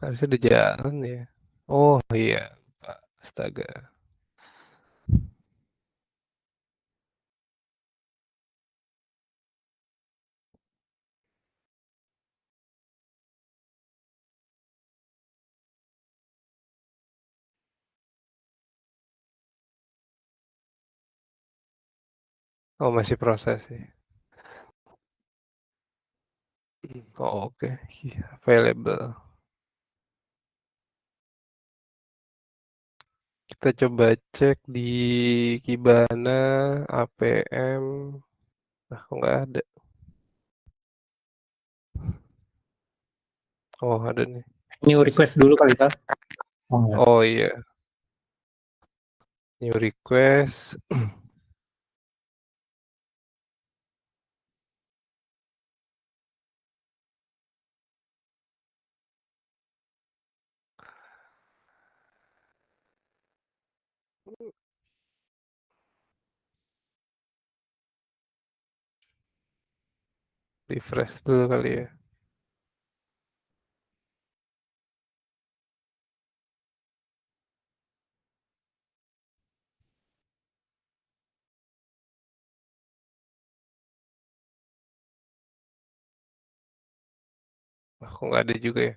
Harusnya udah jalan ya. Oh iya, Pak. Astaga. Oh masih proses sih. Oh, oke. Iya, available. Kita coba cek di Kibana, APM. Nah, kok nggak ada? Oh, ada nih. New request dulu kali, Sal. Oh, enggak. Oh iya, new request. Refresh dulu kali ya. Wah, kok nggak ada juga ya?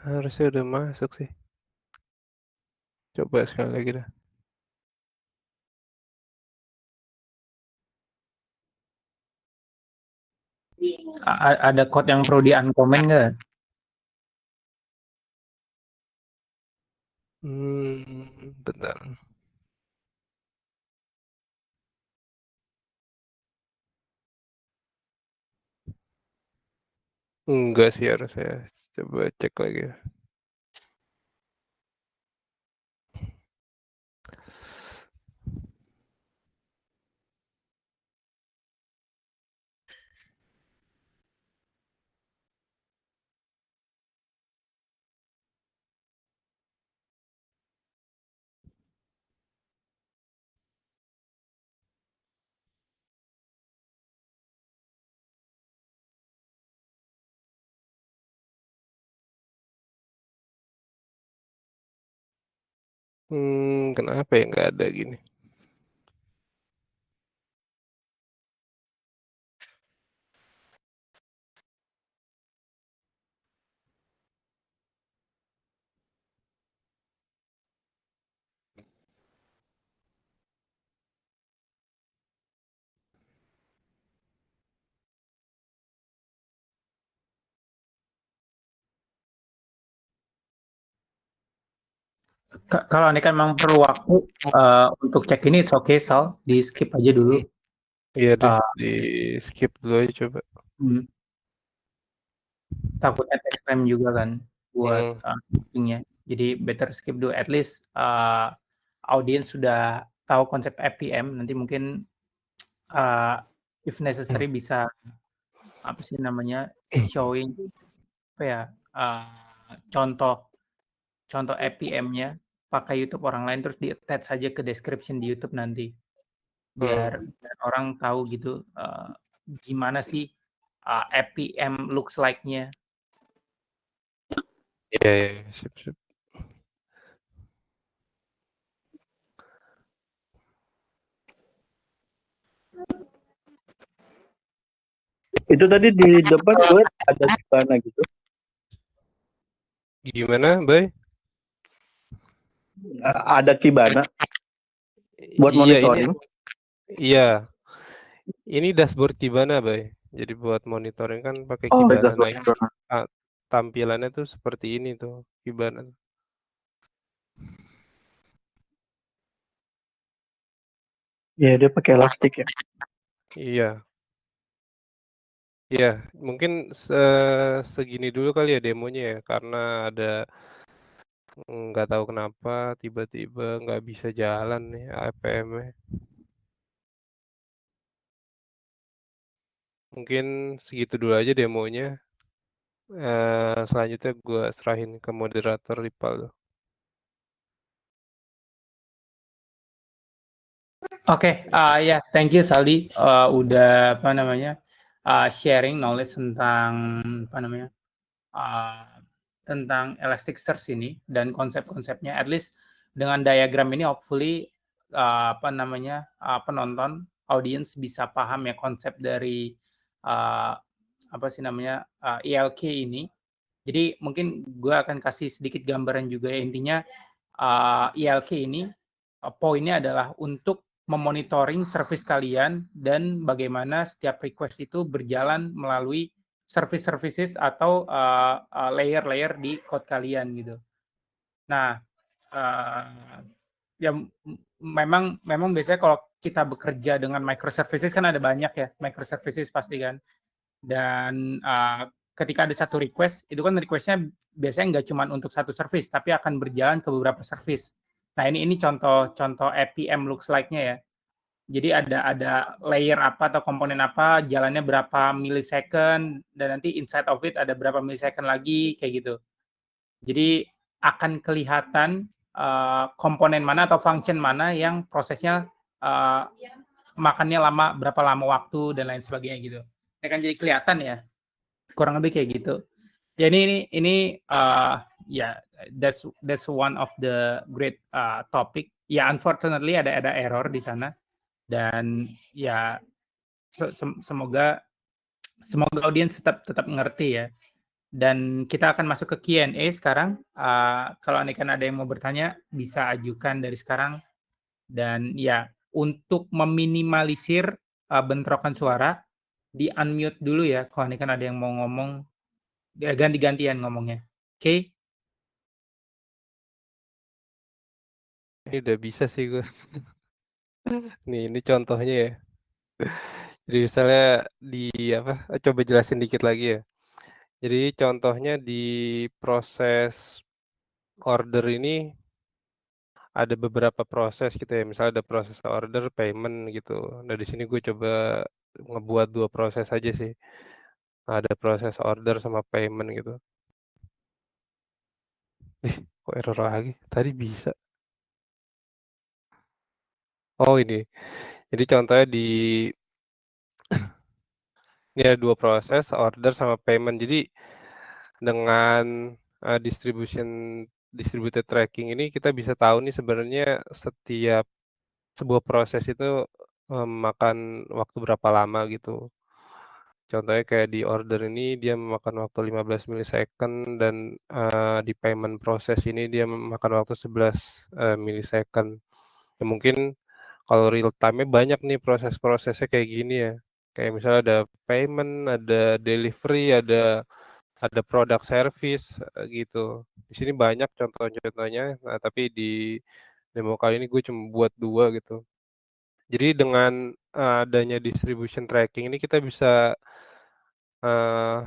Harusnya udah masuk sih. Coba sekali lagi dah. Ada code yang perlu di-uncomment nggak? Bentar. Enggak sih harusnya. Coba cek lagi ya. Kenapa ya nggak ada gini? Kalau Anda kan memang perlu waktu untuk cek ini, it's okay, Sal, di skip aja dulu. Iya deh, Uh, di skip dulu aja coba. Takutnya takes time juga kan buat Hmm. skippingnya. Jadi better skip dulu. At least audiens sudah tahu konsep FPM. Nanti mungkin if necessary bisa apa sih namanya showing apa ya contoh contoh FPM-nya pakai YouTube orang lain terus di attach saja ke description di YouTube nanti biar orang tahu gitu gimana sih FPM looks like-nya. Iya, iya, sip, sip. Itu tadi di depan gue ada Kibana gitu. Gimana, Bay? Ada Kibana buat Iya, ini monitoring. iya. Ini dashboard Kibana, Bay. Jadi buat monitoring kan pakai Oh, Kibana. dashboard Nah, ini Kibana. tampilannya tuh seperti ini tuh, Kibana. Iya, dia pakai elastik ya. Iya. Iya, mungkin segini dulu kali ya demonya ya, karena ada nggak tahu kenapa tiba-tiba nggak bisa jalan nih APM-nya. Mungkin segitu dulu aja demonya. Selanjutnya gue serahin ke moderator Ripal. Oke, ya, thank you Saldi, udah apa namanya sharing knowledge tentang apa namanya tentang Elasticsearch ini dan konsep-konsepnya. At least dengan diagram ini, hopefully apa namanya penonton, audience bisa paham ya konsep dari apa sih namanya ELK ini. Jadi mungkin gue akan kasih sedikit gambaran juga ya intinya ELK ini poinnya adalah untuk memonitoring service kalian dan bagaimana setiap request itu berjalan melalui services atau layer-layer di code kalian gitu. Nah, ya memang biasanya kalau kita bekerja dengan microservices kan ada banyak ya microservices pasti kan. Dan ketika ada satu request, itu kan requestnya biasanya nggak cuma untuk satu service, tapi akan berjalan ke beberapa service. Nah ini contoh APM looks like-nya ya. Jadi ada layer apa atau komponen apa, jalannya berapa millisecond, dan nanti inside of it ada berapa millisecond lagi, kayak gitu. Jadi akan kelihatan komponen mana atau function mana yang prosesnya makannya lama, berapa lama waktu, dan lain sebagainya gitu. Ini kan jadi kelihatan ya, kurang lebih kayak gitu. Ya ini ya that's one of the great topic. Ya unfortunately ada error di sana dan ya semoga audiens tetap ngerti ya. Dan kita akan masuk ke Q&A sekarang. Kalau kan ada yang mau bertanya bisa ajukan dari sekarang. Dan ya untuk meminimalisir bentrokan suara di unmute dulu ya. Kalau kan ada yang mau ngomong ganti-gantian ngomongnya. Oke? Ini udah bisa sih gue. Nih, ini contohnya ya. Jadi misalnya di apa? Coba jelasin dikit lagi ya. Jadi contohnya di proses order ini ada beberapa proses gitu ya. Misalnya ada proses order, payment gitu. Nah di sini gue coba ngebuat dua proses aja sih. Ada proses order sama payment gitu. Kok error lagi? Tadi bisa. Oh ini. Jadi contohnya di ini ada dua proses, order sama payment. Jadi dengan distributed tracking ini kita bisa tahu nih sebenarnya setiap sebuah proses itu memakan waktu berapa lama gitu. Contohnya kayak di order ini dia memakan waktu 15 millisecond dan di payment proses ini dia memakan waktu 11 millisecond. Ya mungkin kalau real time-nya banyak nih proses-prosesnya kayak gini ya. Kayak misalnya ada payment, ada delivery, ada ada produk service gitu. Di sini banyak contoh-contohnya, nah tapi di demo kali ini gue cuma buat 2 gitu. Jadi dengan, adanya distribution tracking ini kita bisa, eee,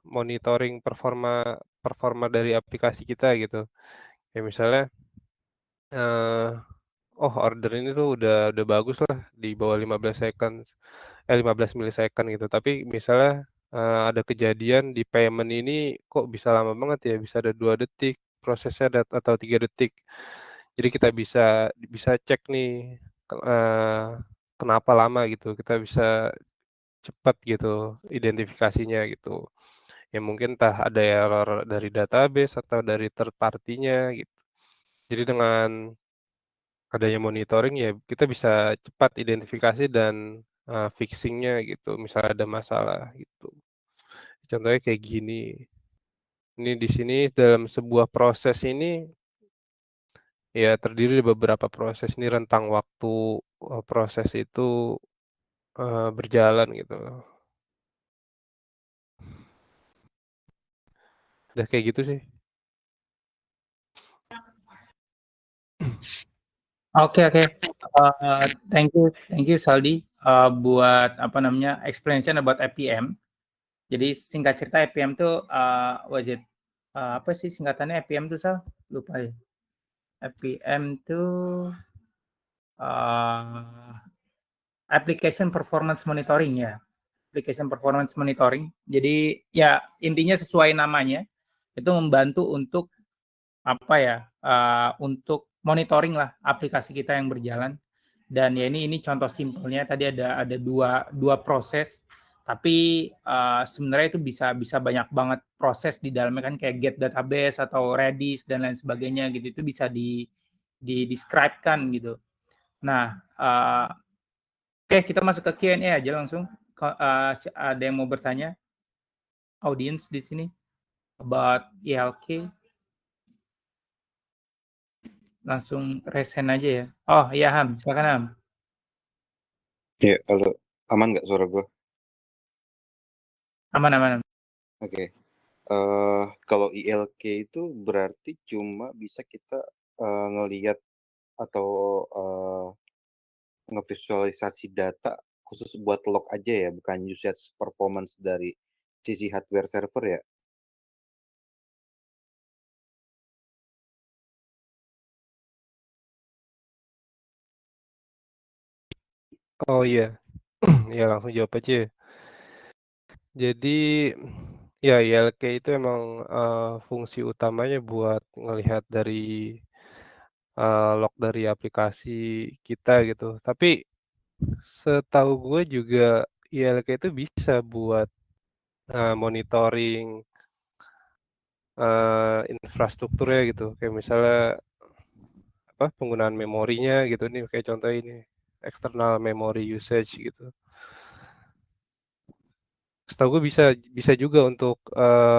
monitoring performa performa dari aplikasi kita gitu. Kayak misalnya, eee, oh order ini tuh udah bagus lah di bawah 15 milisecond gitu. Tapi misalnya, ada kejadian di payment ini kok bisa lama banget ya, bisa ada 2 detik prosesnya atau 3 detik. Jadi kita bisa cek nih, eee, kenapa lama gitu, kita bisa cepat gitu identifikasinya gitu. Ya mungkin entah ada error dari database atau dari third party-nya gitu. Jadi dengan adanya monitoring ya kita bisa cepat identifikasi dan, fixing-nya gitu, misalnya ada masalah gitu. Contohnya kayak gini, ini di sini dalam sebuah proses ini, ya terdiri dari beberapa proses, ini rentang waktu, proses itu, berjalan gitu. Udah kayak gitu sih. Oke, oke. Thank you Saldi, buat apa namanya, explanation about APM. Jadi singkat cerita APM tuh, what is it, apa sih singkatannya APM tuh, Sal? Lupa ya. APM tuh, Application Performance Monitoring ya. Application Performance Monitoring. Jadi ya intinya sesuai namanya, itu membantu untuk apa ya, untuk monitoring lah aplikasi kita yang berjalan. Dan ya ini contoh simpelnya tadi ada dua proses, tapi sebenarnya itu bisa banyak banget proses di dalamnya kan kayak get database atau Redis dan lain sebagainya gitu, itu bisa di describe kan gitu. Nah, oke kita masuk ke Q&A aja langsung. Ada yang mau bertanya? Audience di sini about ELK? Langsung resen aja ya. Oh iya Ham, silakan Ham. Ya, kalau aman nggak suara gue? Aman, aman. Oke. Kalau ILK itu berarti cuma bisa kita ngelihat atau ngevisualisasi data khusus buat log aja ya, bukan usage performance dari sisi hardware server ya? Oh iya, ya langsung jawab aja ya. Jadi, ya ILK itu emang, fungsi utamanya buat ngelihat dari, log dari aplikasi kita gitu. Tapi setahu gue juga ILK itu bisa buat, monitoring, infrastrukturnya gitu. Kayak misalnya, apa, penggunaan memorinya gitu nih, kayak contoh ini, external memory usage gitu. Setahu gue bisa juga untuk,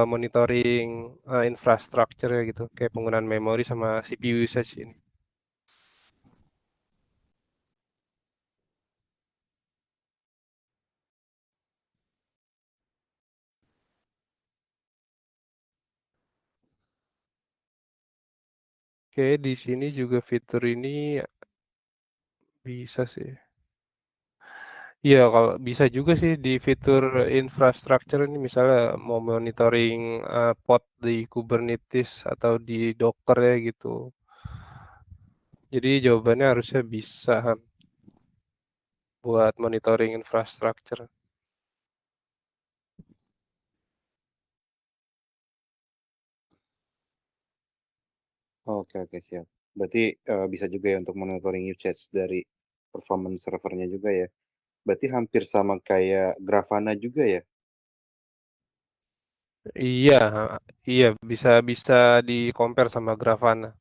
monitoring, infrastructure ya gitu, kayak penggunaan memori sama CPU usage ini. Kayaknya di sini juga fitur ini bisa sih. Iya, kalau bisa juga sih di fitur infrastructure ini misalnya mau monitoring, pod di Kubernetes atau di Docker ya gitu. Jadi jawabannya harusnya bisa Han, buat monitoring infrastructure. Oke, oke, siap. Berarti bisa juga ya untuk monitoring usage dari performance servernya juga ya. Berarti hampir sama kayak Grafana juga ya? Iya, iya bisa bisa di-compare sama Grafana.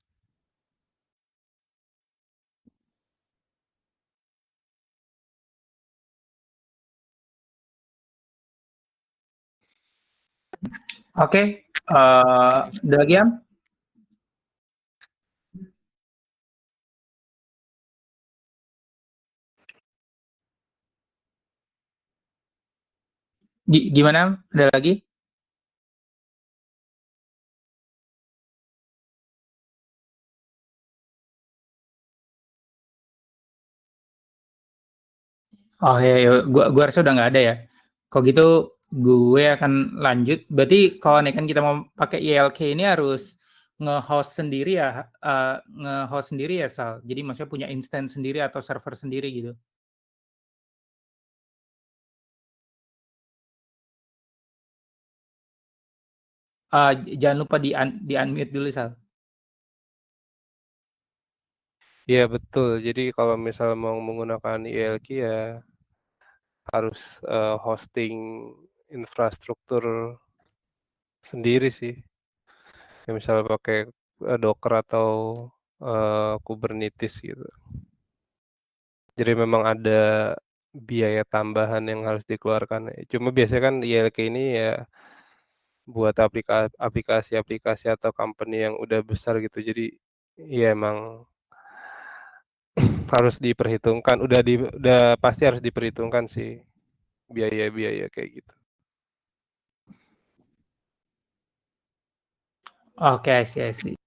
Oke, ada lagi Ham? Gimana Ham? Ada lagi? Oh ya, gua rasa udah nggak ada ya. Kalau gitu gue akan lanjut. Berarti kalau nih kan kita mau pakai ILK ini harus nge-host sendiri ya, nge-host sendiri ya Sal. Jadi maksudnya punya instance sendiri atau server sendiri gitu. Jangan lupa di unmute dulu Sal. Iya betul. Jadi kalau misal mau menggunakan ILK ya harus hosting infrastruktur sendiri sih. Ya, misalnya pakai Docker atau Kubernetes gitu. Jadi memang ada biaya tambahan yang harus dikeluarkan. Cuma biasanya kan ILK ini ya buat aplikasi-aplikasi atau company yang udah besar gitu. Jadi ya emang harus diperhitungkan. Udah pasti harus diperhitungkan sih biaya-biaya kayak gitu. Oke, I see.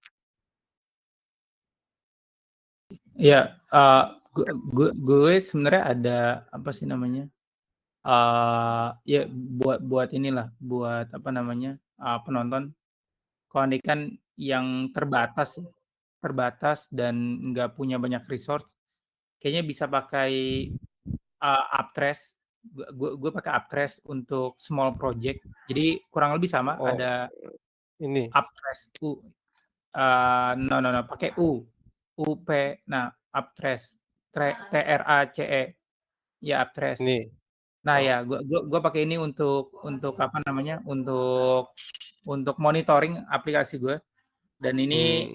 Ya, gue sebenarnya ada apa sih namanya? Ya buat inilah, buat apa namanya? Penonton. Kalau ini kan yang terbatas dan nggak punya banyak resource, kayaknya bisa pakai Uptrace. Gue pakai Uptrace untuk small project. Jadi kurang lebih sama, Oh, ada ini Uptrace no, pakai UP. Nah, Uptrace, TRACE, ya Uptrace. ini. Nah Oh. ya, gue pakai ini untuk apa namanya? Untuk monitoring aplikasi gue. Dan ini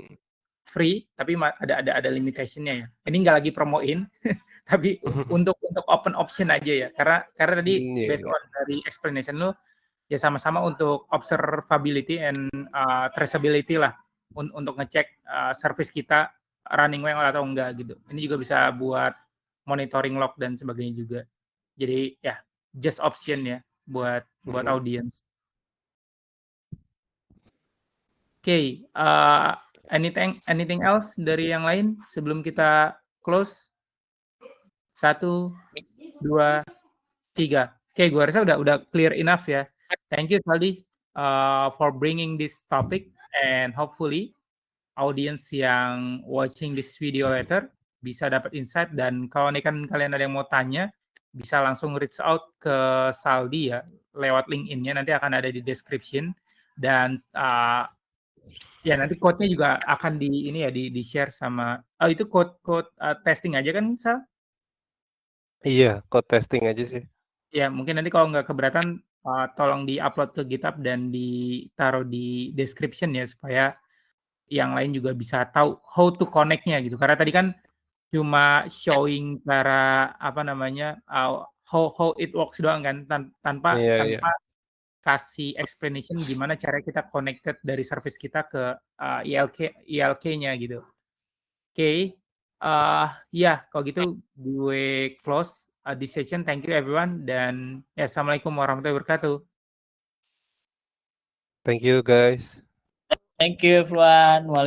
free, tapi ada limitation-nya ya. Ini nggak lagi promoin, tapi untuk open option aja ya. Karena tadi based on dari explanation lu, ya sama-sama untuk observability and traceability lah, untuk ngecek service kita running well atau enggak gitu. Ini juga bisa buat monitoring log dan sebagainya juga. Jadi ya just option ya buat audience. Oke, anything else dari yang lain sebelum kita close? 1, 2, 3. Oke, gua rasa udah clear enough ya. Thank you Saldi for bringing this topic, and hopefully audience yang watching this video later bisa dapat insight. Dan kalau nih kan kalian ada yang mau tanya, bisa langsung reach out ke Saldi ya lewat LinkedIn-nya, nanti akan ada di description. Dan ya nanti code-nya juga akan di share sama itu code testing aja kan Sal? Iya, code testing aja sih. Ya mungkin nanti kalau nggak keberatan tolong di-upload ke GitHub dan ditaruh di description ya, supaya yang lain juga bisa tahu how to connect-nya gitu. Karena tadi kan cuma showing cara apa namanya how it works doang kan, tanpa kasih explanation gimana cara kita connected dari service kita ke ILK-nya gitu. Oke, ya kalau gitu gue close this session. Thank you everyone, dan ya assalamualaikum warahmatullahi wabarakatuh. Thank you guys. Thank you everyone.